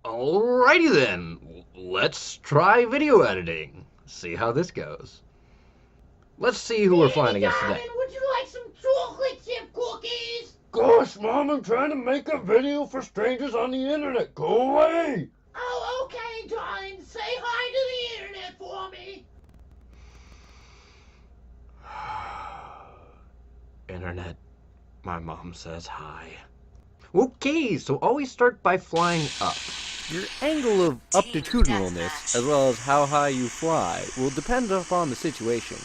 Alrighty then, let's try video editing. See how this goes. Let's see who we're flying against today. Would you like some chocolate chip cookies? Gosh, Mom, I'm trying to make a video for strangers on the internet. Go away! Oh, okay, darling. Say hi to the internet for me. Internet, my mom says hi. Okay, so always start by flying up. Your angle of aptitudinalness, as well as how high you fly, will depend upon the situation.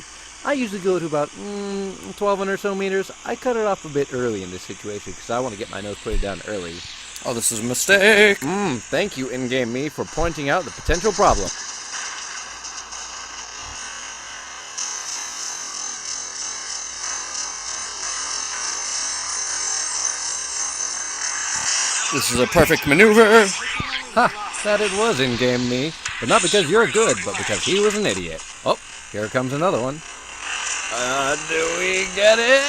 I usually go to about 1,200 or so meters. I cut it off a bit early in this situation because I want to get my nose put down early. Oh, this is a mistake. Thank you, in-game me, for pointing out the potential problem. This is a perfect maneuver. Ha! That it was in-game me. But not because you're good, but because he was an idiot. Oh, here comes another one. Do we get it?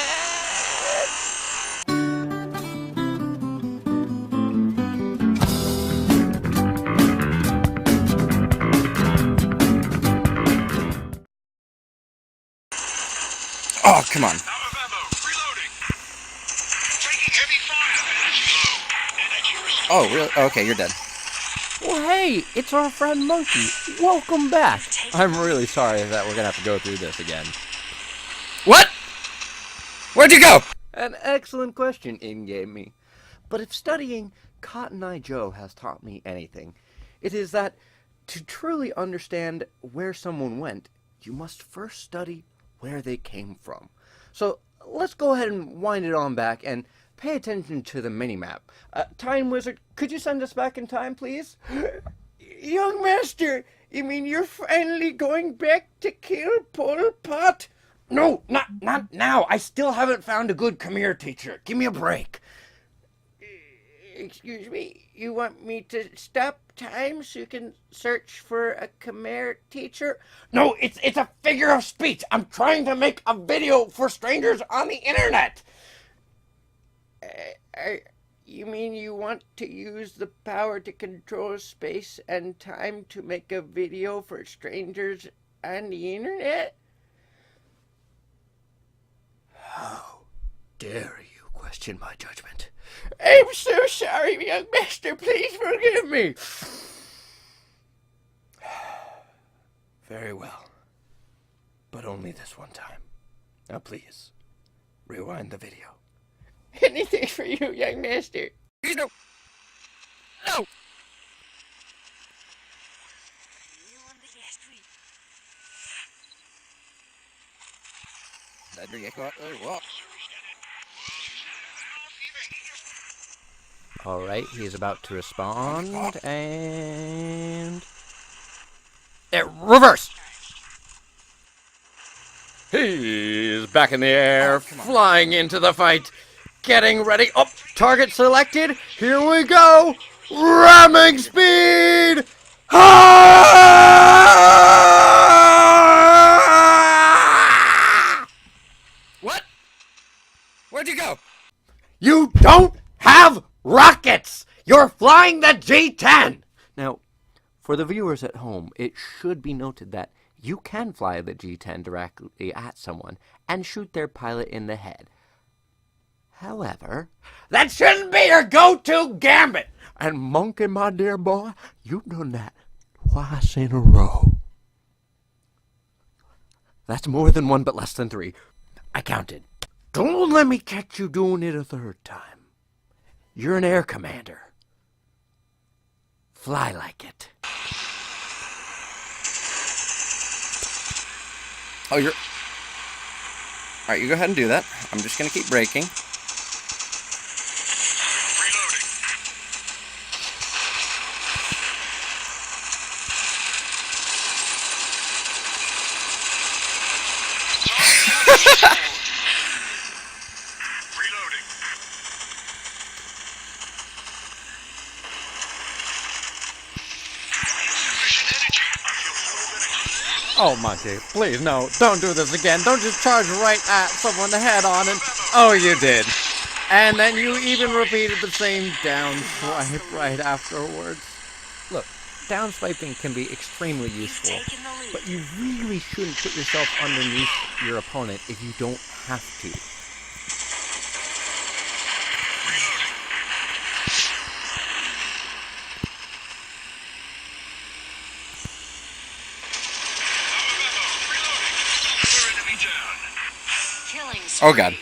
Oh, come on. Oh, really? Okay, you're dead. Well, hey, it's our friend Monkey. Welcome back. I'm really sorry that we're gonna have to go through this again. What? Where'd you go? An excellent question, in-game me. But if studying Cotton Eye Joe has taught me anything, it is that to truly understand where someone went, you must first study where they came from. So let's go ahead and wind it on back and pay attention to the minimap. Time Wizard, could you send us back in time, please? Young Master, you mean you're finally going back to kill Pol Pot? No, not now. I still haven't found a good Khmer teacher. Give me a break. Excuse me, you want me to stop time so you can search for a Khmer teacher? No, it's a figure of speech. I'm trying to make a video for strangers on the internet. You mean you want to use the power to control space and time to make a video for strangers on the internet? How dare you question my judgment? I'm so sorry, young master. Please forgive me. Very well. But only this one time. Now please, rewind the video. Anything for you, young master. No. No. Alright, he's about to respond, and... reverse! He's back in the air, flying into the fight, getting ready. Oh, target selected. Here we go! Ramming speed! What? Where'd you go? You don't have rockets! You're flying the G-10! Now, for the viewers at home, it should be noted that you can fly the G-10 directly at someone and shoot their pilot in the head. However, that shouldn't be your go-to gambit! And Monkey, my dear boy, you've done that twice in a row. That's more than one, but less than three. I counted. Don't let me catch you doing it a third time. You're an air commander. Fly like it. Oh, you're... Alright, you go ahead and do that. I'm just gonna keep braking. Oh, Monkey, please, no, don't do this again. Don't just charge right at someone head on and... Oh, you did. And then you even repeated the same down swipe right afterwards. Look, down swiping can be extremely useful, but you really shouldn't put yourself underneath your opponent if you don't have to. Oh god.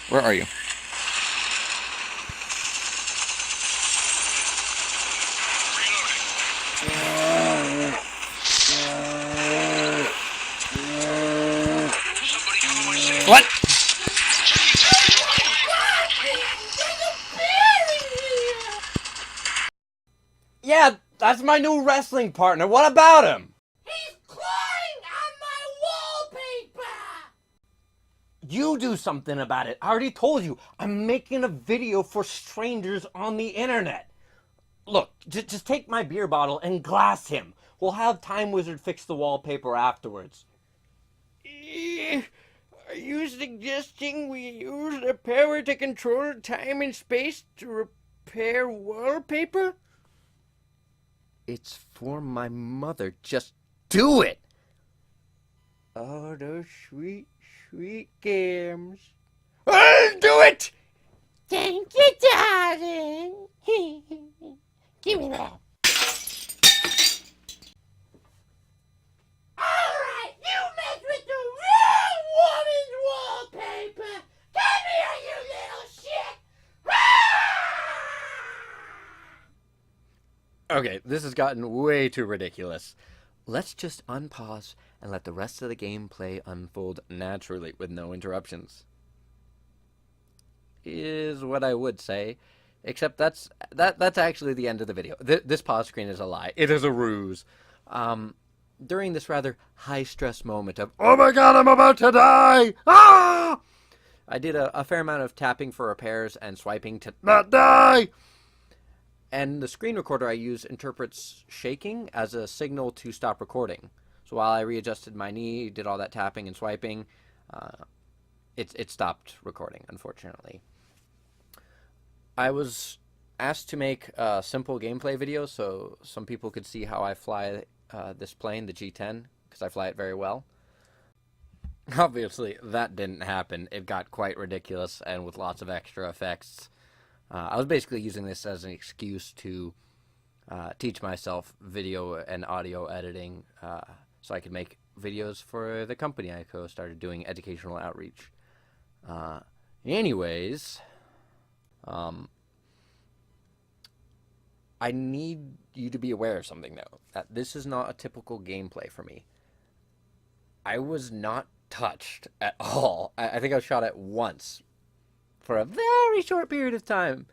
Where are you? What? Yeah, that's my new wrestling partner. What about him? He's clawing on my wallpaper! You do something about it. I already told you. I'm making a video for strangers on the internet. Look, just take my beer bottle and glass him. We'll have Time Wizard fix the wallpaper afterwards. Are you suggesting we use the power to control time and space to repair wallpaper? It's for my mother. Just do it! Oh, those sweet, sweet games. I'll do it! Thank you, darling. Give me that. Alright, you messed with the wrong woman's wallpaper. Come here, you little shit. Okay, this has gotten way too ridiculous. Let's just unpause and let the rest of the gameplay unfold naturally with no interruptions. Is what I would say, except that's actually the end of the video. This pause screen is a lie. It is a ruse. During this rather high-stress moment of, oh my god, I'm about to die! Ah! I did a fair amount of tapping for repairs and swiping to not die! And the screen recorder I use interprets shaking as a signal to stop recording. So while I readjusted my knee, did all that tapping and swiping, it stopped recording, unfortunately. I was asked to make a simple gameplay video so some people could see how I fly this plane, the G-10, because I fly it very well. Obviously, that didn't happen. It got quite ridiculous and with lots of extra effects. I was basically using this as an excuse to teach myself video and audio editing so I could make videos for the company I started doing educational outreach. Anyways, I need you to be aware of something, though. That this is not a typical gameplay for me. I was not touched at all. I think I was shot at once for a very short period of time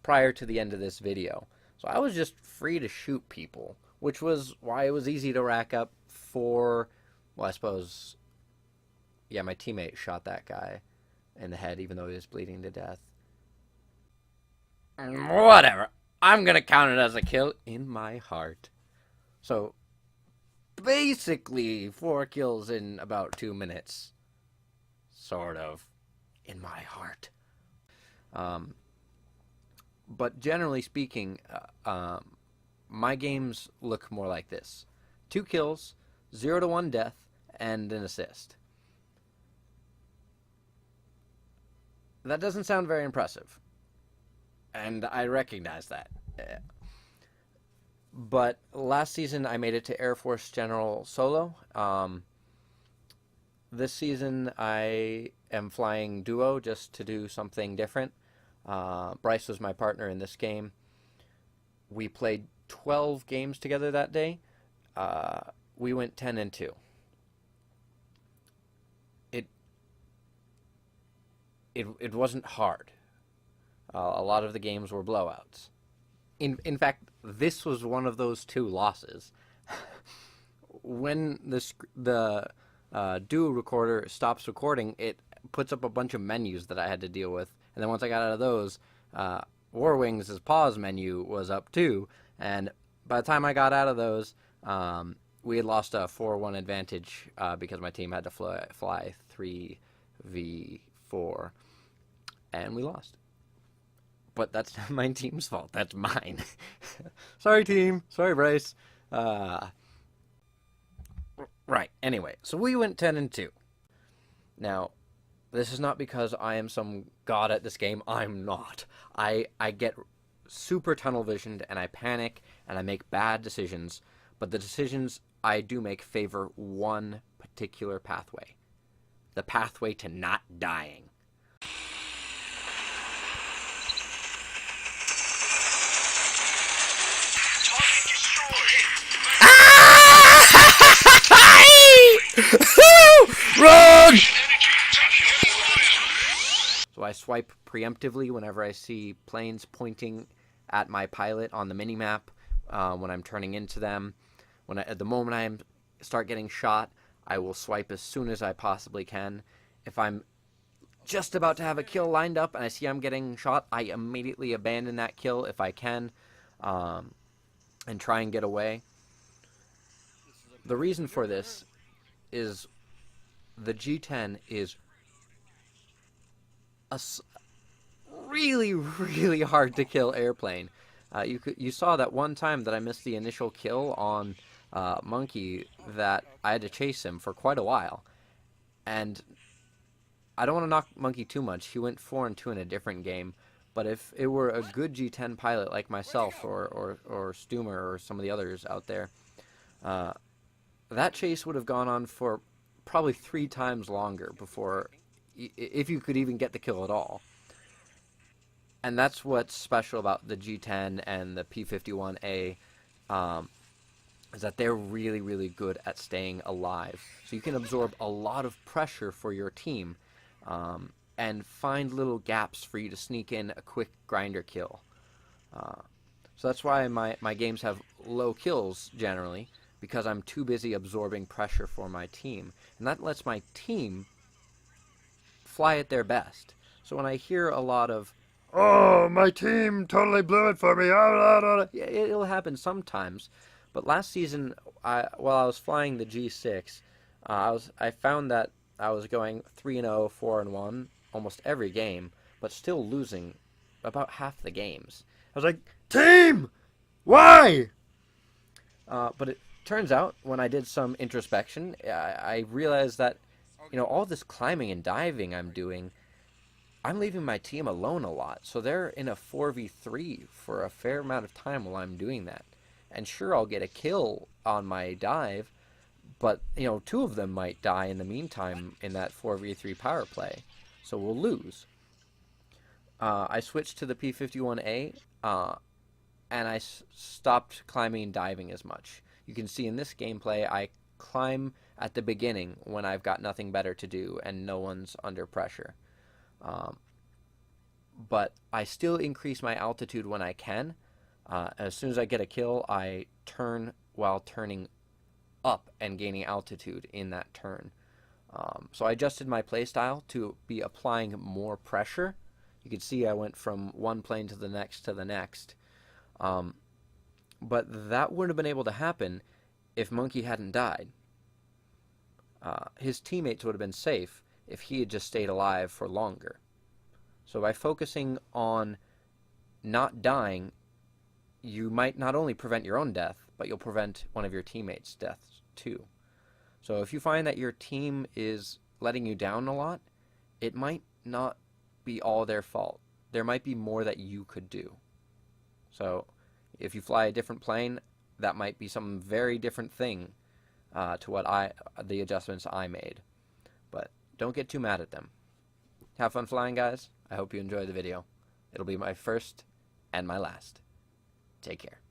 prior to the end of this video. So I was just free to shoot people, which was why it was easy to rack up 4, well, I suppose, yeah, my teammate shot that guy in the head even though he was bleeding to death. Whatever. I'm gonna count it as a kill in my heart. So, basically, 4 kills in about 2 minutes. Sort of. In my heart. But generally speaking, my games look more like this. 2 kills, 0 to 1 death, and an assist. That doesn't sound very impressive. And I recognize that. But last season I made it to Air Force General solo. This season I am flying duo just to do something different. Bryce was my partner in this game. We played 12 games together that day. We went 10-2. It wasn't hard. A lot of the games were blowouts. In fact, this was one of those 2 losses. When the duo recorder stops recording, it puts up a bunch of menus that I had to deal with. And then once I got out of those, War Wings' pause menu was up too. And by the time I got out of those, we had lost a 4-1 advantage because my team had to fly 3v4. And we lost. but that's not my team's fault. That's mine. Sorry, team. Sorry, Bryce. Right. Anyway, so we went 10-2. Now, this is not because I am some god at this game. I'm not. I get super tunnel visioned, and I panic, and I make bad decisions. But the decisions I do make favor one particular pathway. The pathway to not dying. Run! So I swipe preemptively whenever I see planes pointing at my pilot on the minimap, when I'm turning into them. At the moment I start getting shot, I will swipe as soon as I possibly can. If I'm just about to have a kill lined up and I see I'm getting shot, I immediately abandon that kill if I can, and try and get away. The reason for this is the G10 is a really, really hard to kill airplane. You saw that one time that I missed the initial kill on Monkey, that I had to chase him for quite a while. And I don't want to knock Monkey too much. He went 4-2 in a different game. But if it were a good G10 pilot like myself or Stumer or some of the others out there, that chase would have gone on for probably 3 times longer before, if you could even get the kill at all. And that's what's special about the G10 and the P51A, is that they're really, really good at staying alive. So you can absorb a lot of pressure for your team, and find little gaps for you to sneak in a quick grinder kill. So that's why my games have low kills generally, because I'm too busy absorbing pressure for my team. And that lets my team fly at their best. So when I hear a lot of, Oh, my team totally blew it for me. yeah, it'll happen sometimes. But last season, while I was flying the G6, I found that I was going 3-0, 4-1 almost every game, but still losing about half the games. I was like, team, why? But it turns out, when I did some introspection, I realized that, all this climbing and diving I'm doing, I'm leaving my team alone a lot. So they're in a 4v3 for a fair amount of time while I'm doing that. And sure, I'll get a kill on my dive, but, 2 of them might die in the meantime in that 4v3 power play. So we'll lose. I switched to the P51A, and I stopped climbing and diving as much. You can see in this gameplay, I climb at the beginning when I've got nothing better to do and no one's under pressure. But I still increase my altitude when I can. As soon as I get a kill, I turn while turning up and gaining altitude in that turn. So I adjusted my playstyle to be applying more pressure. You can see I went from one plane to the next to the next. But that wouldn't have been able to happen if Monkey hadn't died. His teammates would have been safe if he had just stayed alive for longer. So by focusing on not dying, you might not only prevent your own death, but you'll prevent one of your teammates' deaths too. So if you find that your team is letting you down a lot, it might not be all their fault. There might be more that you could do. So if you fly a different plane, that might be some very different thing to the adjustments I made. But don't get too mad at them. Have fun flying, guys. I hope you enjoyed the video. It'll be my first and my last. Take care.